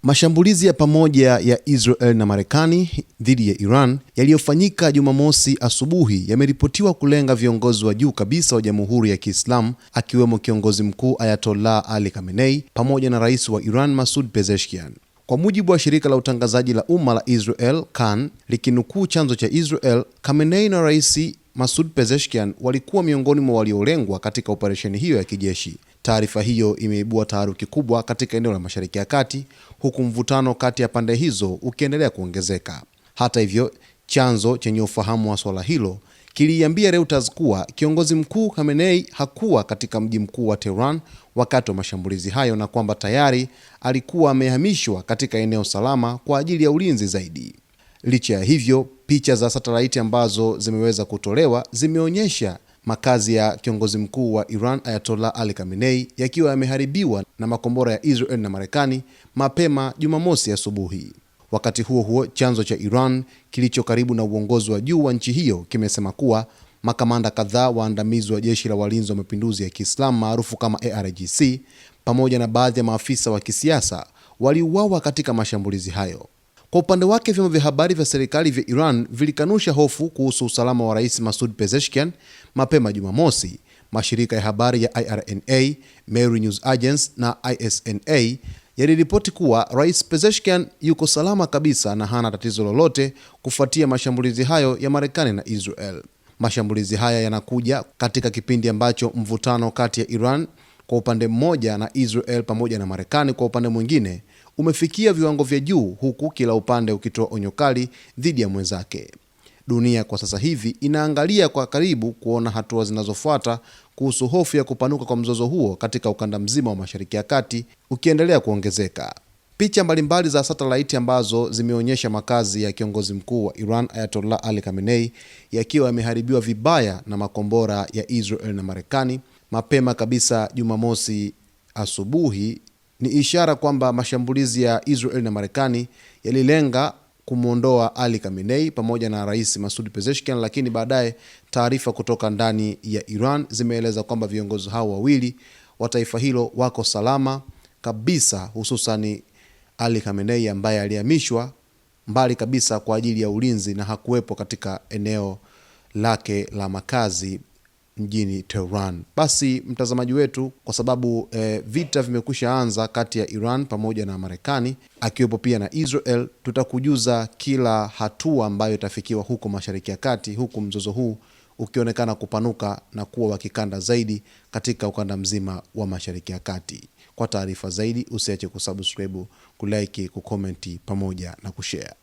Mashambulizi ya pamoja ya Israel na Marekani dhidi ya Iran yaliyofanyika Jumamosi asubuhi yameripotiwa kulenga viongozi wa juu kabisa wa Jamhuri ya Kiislamu, akiwemo kiongozi mkuu Ayatollah Ali Khamenei pamoja na rais wa Iran Masoud Pezeshkian. Kwa mujibu wa shirika la utangazaji la umma la Israel Kan, likinukuu chanzo cha Israel, Khamenei na rais Masoud Pezeshkian walikuwa miongoni mwa waliolengwa katika operesheni hiyo ya kijeshi. Taarifa hiyo imeibua taharuki kubwa katika eneo la Mashariki ya Kati, huku mvutano kati ya pande hizo ukiendelea kuongezeka. Hata hivyo, chanzo chenye ufahamu wa swala hilo kiliambia Reuters kuwa kiongozi mkuu Khamenei hakuwa katika mji mkuu wa Tehran wakati wa mashambulizi hayo na kwamba tayari alikuwa amehamishwa katika eneo salama kwa ajili ya ulinzi zaidi. Licha ya hivyo, picha za satelaiti ambazo zimeweza kutolewa zimeonyesha makazi ya kiongozi mkuu wa Iran Ayatollah Ali Khamenei yakiwa yameharibiwa na makombora ya Israel na Marekani mapema Jumamosi asubuhi. Wakati huo huo, chanzo cha Iran kilicho karibu na uongozi wa juu wa nchi hiyo kimesema kuwa makamanda kadhaa waandamizi wa jeshi la walinzi wa mapinduzi ya Kiislamu maarufu kama IRGC pamoja na baadhi ya maafisa wa kisiasa waliuawa katika mashambulizi hayo. Kwa upande wake, vyombo vya habari vya serikali vya Iran vilikanusha hofu kuhusu usalama wa rais Masoud Pezeshkian mapema Jumamosi. Mashirika ya habari ya IRNA, Mary News Agency na ISNA yaliripoti kuwa rais Pezeshkian yuko salama kabisa na hana tatizo lolote kufuatia mashambulizi hayo ya Marekani na Israel. Mashambulizi haya yanakuja katika kipindi ambacho mvutano kati ya Iran kwa upande mmoja na Israel pamoja na Marekani kwa upande mwingine umefikia viwango vya juu, huku kila upande ukitoa onyo kali dhidi ya mwenzake. Dunia kwa sasa hivi inaangalia kwa karibu kuona hatua zinazofuata kuhusu hofu ya kupanuka kwa mzozo huo katika ukanda mzima wa Mashariki ya Kati ukiendelea kuongezeka. Picha mbalimbali za satellite ambazo zimeonyesha makazi ya kiongozi mkuu wa Iran Ayatollah Ali Khamenei yakiwa yameharibiwa vibaya na makombora ya Israel na Marekani mapema kabisa Jumamosi asubuhi ni ishara kwamba mashambulizi ya Israel na Marekani yalilenga kumwondoa Ali Khamenei pamoja na rais Masoud Pezeshkian, lakini baadaye taarifa kutoka ndani ya Iran zimeeleza kwamba viongozi hao wawili wa taifa hilo wako salama kabisa, hususani Ali Khamenei ambaye alihamishwa mbali kabisa kwa ajili ya ulinzi na hakuwepo katika eneo lake la makazi mjini Tehran. Basi mtazamaji wetu, kwa sababu vita vimekwisha anza kati ya Iran pamoja na Marekani akiwepo pia na Israel, tutakujuza kila hatua ambayo itafikiwa huko Mashariki ya Kati, huku mzozo huu ukionekana kupanuka na kuwa wa kikanda zaidi katika ukanda mzima wa Mashariki ya Kati. Kwa taarifa zaidi usiache kusubscribe, kulike, kukomenti pamoja na kushare.